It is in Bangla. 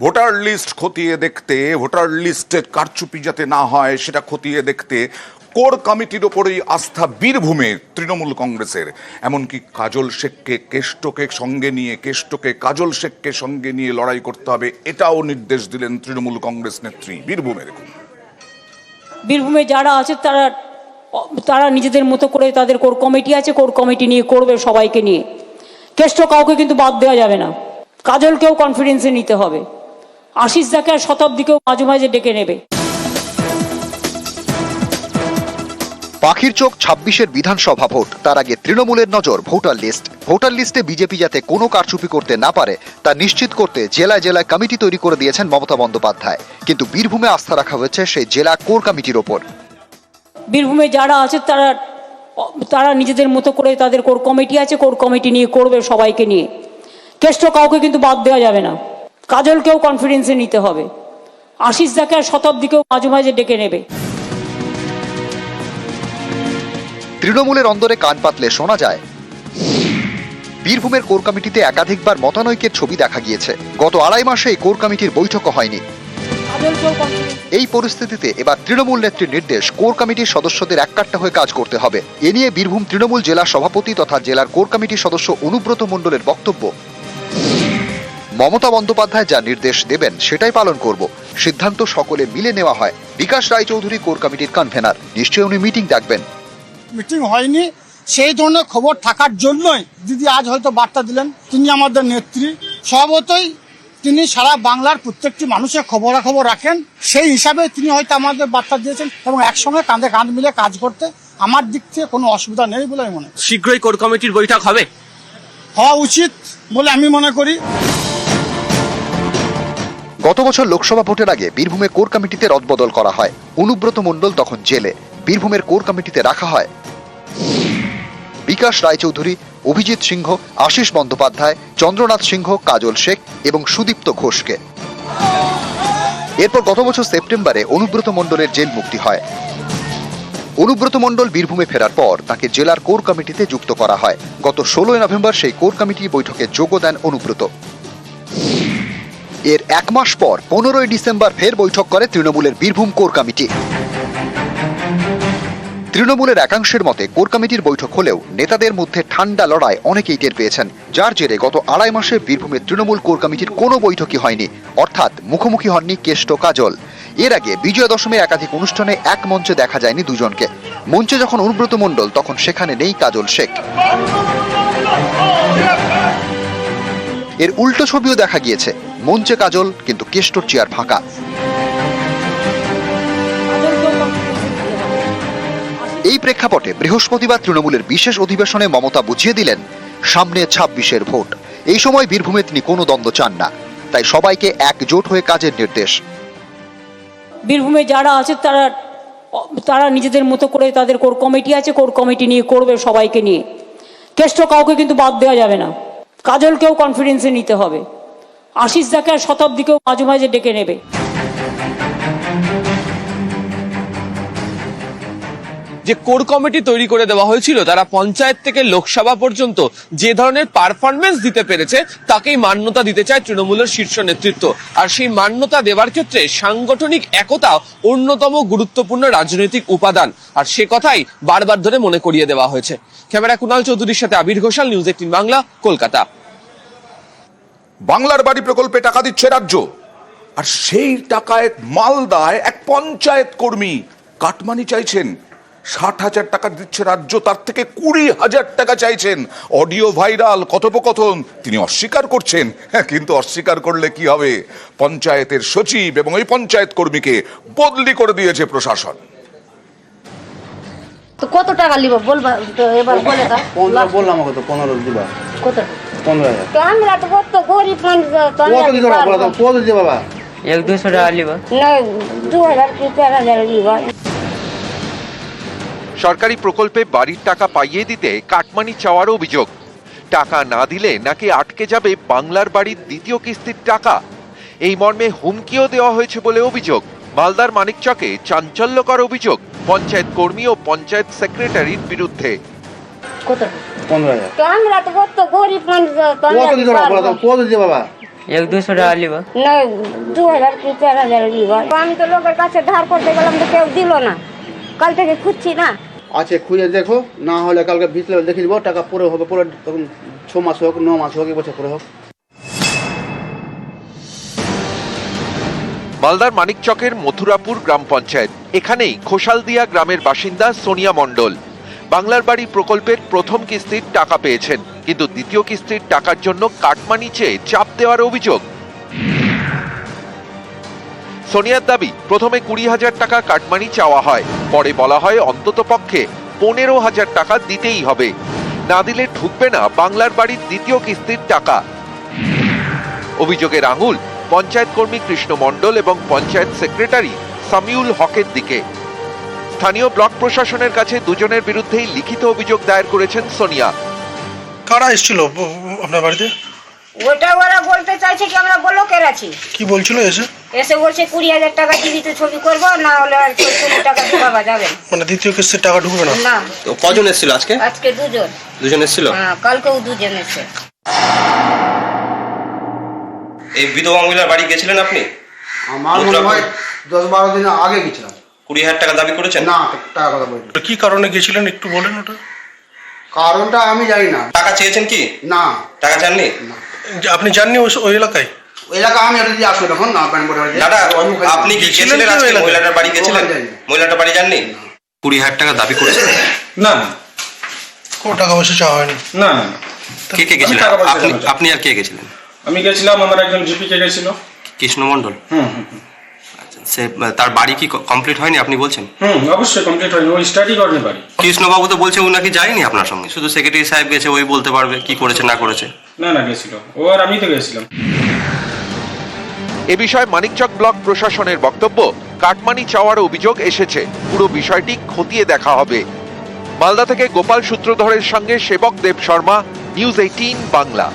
ভোটার লিস্ট খতিয়ে দেখতে, ভোটার লিস্টের কারচুপি যাতে না হয় সেটা খতিয়ে দেখতে কোর কমিটির ওপরেই আস্থা বীরভূমে তৃণমূল কংগ্রেসের। এমনকি কাজল শেখকে কাজল শেখকে সঙ্গে নিয়ে লড়াই করতে হবে, এটাও নির্দেশ দিলেন তৃণমূল কংগ্রেস নেত্রী বীরভূমে। দেখুন, বীরভূমে যারা আছে তারা নিজেদের মতো করে তাদের কোর কমিটি আছে, কোর কমিটি নিয়ে করবে সবাইকে নিয়ে। কেষ্ট কাউকে কিন্তু বাদ দেওয়া যাবে না। কাজলকেও কনফিডেন্সে নিতে হবে, আশিস দাকে আর শতাব্দীকেও মাঝে মাঝে ডেকে নেবে। পাখির চোখ 26-এর বিধানসভা ভোট, তার আগে তৃণমূলের নজর ভোটার লিস্টে বিজেপি যাতে কোনো কারচুপি করতে না পারে তা নিশ্চিত করতে জেলায় জেলায় কমিটি তৈরি করে দিয়েছেন মমতা বন্দ্যোপাধ্যায়। কিন্তু বীরভূমে আস্থা রাখা হয়েছে সেই জেলা কোর কমিটির ওপর। বীরভূমে যারা আছে তারা নিজেদের মতো করে তাদের কোর কমিটি আছে, কোর কমিটি নিয়ে করবে সবাইকে নিয়ে। কেষ্ট কাউকে কিন্তু বাদ দেওয়া যাবে না। কাজলকেও কনফিডেন্সে নিতে হবে, আশিস দাকে আর শতাব্দীকেও মাঝে মাঝে ডেকে নেবে। তৃণমূলের অন্দরে কান পাতলে শোনা যায় বীরভূমের কোর কমিটিতে একাধিকবার মতানৈক্যের ছবি দেখা গিয়েছে। গত 2.5 মাসে এই কোর কমিটির বৈঠকও হয়নি। এই পরিস্থিতিতে এবার তৃণমূল নেত্রীর নির্দেশ, কোর কমিটির সদস্যদের এককাট্টা হয়ে কাজ করতে হবে। এ নিয়ে বীরভূম তৃণমূল জেলা সভাপতি তথা জেলার কোর কমিটির সদস্য অনুব্রত মণ্ডলের বক্তব্য, মমতা বন্দ্যোপাধ্যায় যা নির্দেশ দেবেন সেটাই পালন করব, সিদ্ধান্ত সকলে মিলে নেওয়া হয়। বিকাশ রায়চৌধুরী কোর কমিটির কনভেনার, নিশ্চয়ই উনি মিটিং ডাকবেন। মিটিং হয়নি, সেই ধরনের খবর থাকার জন্যই দিদি আজ হয়তো বার্তা দিলেন। তিনি আমাদের নেত্রী, স্বভাবতই তিনি সারা বাংলার প্রত্যেকটি মানুষের খবরাখবর রাখেন, সেই হিসাবে তিনি হয়তো আমাদের বার্তা দিয়েছেন এবং একসঙ্গে কাঁধে কাঁধ মিলে কাজ করতে আমার দিক থেকে কোনো অসুবিধা নেই বলে আমি মনে করি। শীঘ্রই কোর কমিটির বৈঠক হওয়া উচিত বলে আমি মনে করি। গত বছর লোকসভা ভোটের আগে বীরভূমে কোর কমিটিতে রদবদল করা হয়। অনুব্রত মণ্ডল তখন জেলে, বীরভূমের কোর কমিটিতে রাখা হয় বিকাশ রায়চৌধুরী, অভিজিৎ সিংহ, আশিস বন্দ্যোপাধ্যায়, চন্দ্রনাথ সিংহ, কাজল শেখ এবং সুদীপ্ত ঘোষকে। এরপর গত বছর সেপ্টেম্বরে অনুব্রত মণ্ডলের জেল মুক্তি হয়। অনুব্রত মণ্ডল বীরভূমে ফেরার পর তাকে জেলার কোর কমিটিতে যুক্ত করা হয়। গত 16 নভেম্বর সেই কোর কমিটি বৈঠকে যোগ দেন অনুব্রত। এর 1 মাস পর 15 ডিসেম্বর ফের বৈঠক করে তৃণমূলের বীরভূম কোর কমিটি। তৃণমূলের একাংশের মতে কোর কমিটির বৈঠক হলেও নেতাদের মধ্যে ঠান্ডা লড়াই অনেকেই টের পেয়েছেন, যার জেরে গত 2.5 মাসে বীরভূমের তৃণমূল কোর কমিটির কোনো বৈঠকই হয়নি, অর্থাৎ মুখোমুখি হননি কেষ্ট কাজল। এর আগে বিজয়া দশমীর একাধিক অনুষ্ঠানে এক মঞ্চে দেখা যায়নি দুজনকে। মঞ্চে যখন অনুব্রত মণ্ডল, তখন সেখানে নেই কাজল শেখ। এর উল্টো ছবিও দেখা গিয়েছে, মঞ্চে কাজল কিন্তু কেষ্টর চেয়ার ফাঁকা। এই প্রেক্ষাপটে বৃহস্পতিবার তৃণমূলের বিশেষ অধিবেশনে মমতা বুঝিয়ে দিলেন সামনে 26-এর ভোট। এই সময় বীরভূমে তিনি কোনো দ্বন্দ্ব চান না, তাই সবাইকে একজোট হয়ে কাজের নির্দেশ। বীরভূমে যারা আছে তারা নিজেদের মতো করে তাদের কোর কমিটি আছে, কোর কমিটি নিয়ে করবে সবাইকে নিয়ে। কেষ্ট কাউকে কিন্তু বাদ দেওয়া যাবে না। কাজলকেও কনফিডেন্সে নিতে হবে, আশিস দাকে আর শতাব্দীকেও মাঝে মাঝে ডেকে নেবে। যে কোর কমিটি তৈরি করে দেওয়া হয়েছিল, তারা পঞ্চায়েত থেকে লোকসভা পর্যন্ত যে ধরনের পারফরমেন্স দিতে পেরেছে তাকেই মান্যতা দিতে চায় তৃণমূলের শীর্ষ নেতৃত্ব। আর সেই মান্যতা দেওয়ার ক্ষেত্রে সাংগঠনিক একতা অন্যতম গুরুত্বপূর্ণ রাজনৈতিক উপাদান, আর সে কথাই বারবার ধরে মনে করিয়ে দেওয়া হয়েছে। ক্যামেরা কুণাল চৌধুরীর সাথে আবির ঘোষাল, নিউজ 18 বাংলা, কলকাতা। বাংলার বাড়ি প্রকল্পে টাকা দিচ্ছে রাজ্য, আর সেই টাকায় মালদায় এক পঞ্চায়েত কর্মী কাটমানি চাইছেন। 60,000 টাকা দিচ্ছে রাজ্য, তার থেকে 20,000 টাকা চাইছেন। অডিও ভাইরাল, কথোপকথন তিনি অস্বীকার করছেন। কিন্তু অস্বীকার করলে কি হবে, পঞ্চায়েতের সচিব এবং ওই পঞ্চায়েত কর্মীকে বদলি করে দিয়েছে প্রশাসন। তো কত টাকা লিব বলবা তো, এবার বলে দাও। 15 বললাম, কত 15 দিবা, কত 15,000। তো আমরা তো কত গরিব মানুষ, তো কত দিবা বলো তো, কত দিবা বাবা? 100-200 টাকা লিব না, 2000 কি 3000 লিব। সরকারি প্রকল্পে বাড়ির টাকা পাইয়ে দিতে কাটমানি চাওয়ার অভিযোগ। টাকা না দিলে নাকি আটকে যাবে বাংলার বাড়ির দ্বিতীয় কিস্তির টাকা, এই মর্মে হুমকিও দেওয়া হয়েছে বলে অভিযোগ। মালদার মানিকচকে চাঞ্চল্যকর অভিযোগ পঞ্চায়েত কর্মী ও পঞ্চায়েত সেক্রেটারির বিরুদ্ধে। কত 15,000। তো আমরা তো কত গরিব মানুষ, তো কত দিবা বলো তো, কত দিবা বাবা? 100-200 টাকা নিব। না 2000 কি 4000 দিব। আমি তো লোকের কাছে ধার করতে গেলাম তো কেউ দিল না, কাল থেকে খুঁজছি না। আছে খুঁজে দেখো, না হলে কালকে ভিতরে দেখে দিব, টাকা পুরো হবে, পুরো তখন 6 মাস হোক, 9 মাস হোক, 1 বছর পরে হোক। মালদার মানিকচকের মথুরাপুর গ্রাম পঞ্চায়েত, এখানেই খোসালদিয়া গ্রামের বাসিন্দা সোনিয়া মণ্ডল। বাংলার বাড়ি প্রকল্পের প্রথম কিস্তির টাকা পেয়েছেন, কিন্তু দ্বিতীয় কিস্তির টাকার জন্য কাটমানি চেয়ে চাপ দেওয়ার অভিযোগ। সোনিয়ার দাবি, প্রথমে 20,000 টাকা কাটমানি চাওয়া হয়, পরে বলা হয় অন্ততপক্ষে 15,000 টাকা দিতেই হবে, না দিলে ঢুকবে না বাংলার বাড়ির দ্বিতীয় কিস্তির টাকা। অভিযোগের আঙুল পঞ্চায়েত কর্মী কৃষ্ণ মণ্ডল এবং পঞ্চায়েত সেক্রেটারি সামিউল হকের দিকে। স্থানীয় ব্লক প্রশাসনের কাছে দুজনের বিরুদ্ধেই লিখিত অভিযোগ দায়ের করেছেন সোনিয়া। কারা এসেছিল আপনার বাড়িতে? ওটা ওরা বলতে চাইছে কি আমরা ব্লকের আছি। কি বলছিল এসে? এসে বলছে 20,000 টাকা দিবি তো ছবি করবো, না হলে আর 60 টাকা পাওয়া যাবে না। মানে দ্বিতীয় কিস্তির টাকা ঢুকবে না? না। তো কজন এসেছিল আজকে? আজকে দুজন। দুজন এসেছিল? হ্যাঁ, কালকেও দুজন এসে। এই বিধবা মহিলার বাড়ি গেছিলেন আপনি? আমার মনে হয় 10-12 দিন আগে গেছিলাম। 20,000 টাকা দাবি করেছেন? না, টাকা কথা বলি। কি কারণে গেছিলেন একটু বলেন ওটা। কারণটা আমি জানি না। টাকা চেয়েছেন কি? না। টাকা চাননি? যে আপনি জাননি ওই এলাকায়? ওই এলাকা আমি এটা দিয়ে আসবো তখন না, প্যান করে দাদা আপনি কি গেছিলেন আজকে মহিলাটার বাড়ি গেছিলেন? মহিলাটার বাড়ি যাননি? 20,000 টাকা দাবি করেছেন? না, কোনো টাকা পয়সা চাওয়া হয়নি। না। কে কে গেছিলেন? আপনি আর কে গেছিলেন? আমি গেছিলাম, আমার একজন জিপি কে গেছিল, কৃষ্ণ মণ্ডল। আচ্ছা, সে তার বাড়ি কি কমপ্লিট হয়নি আপনি বলছেন? অবশ্যই কমপ্লিট হয়নি, ওই স্টাডি করেনি বাড়ি। কৃষ্ণবাবু তো বলছে ও নাকি যায়নি আপনার সঙ্গে, শুধু সেক্রেটারি সাহেব গেছে, ওই বলতে পারবে কি করেছে না করেছে। না গেছিল ও, আর আমি তো গেছিলাম। এ বিষয়ে মানিকচক ব্লক প্রশাসনের বক্তব্য, কাটমানি চাওয়ার অভিযোগ এসেছে, পুরো বিষয়টি খতিয়ে দেখা হবে। মালদা থেকে গোপাল সূত্রধরের সঙ্গে সেবক দেব শর্মা, নিউজ 18 বাংলা।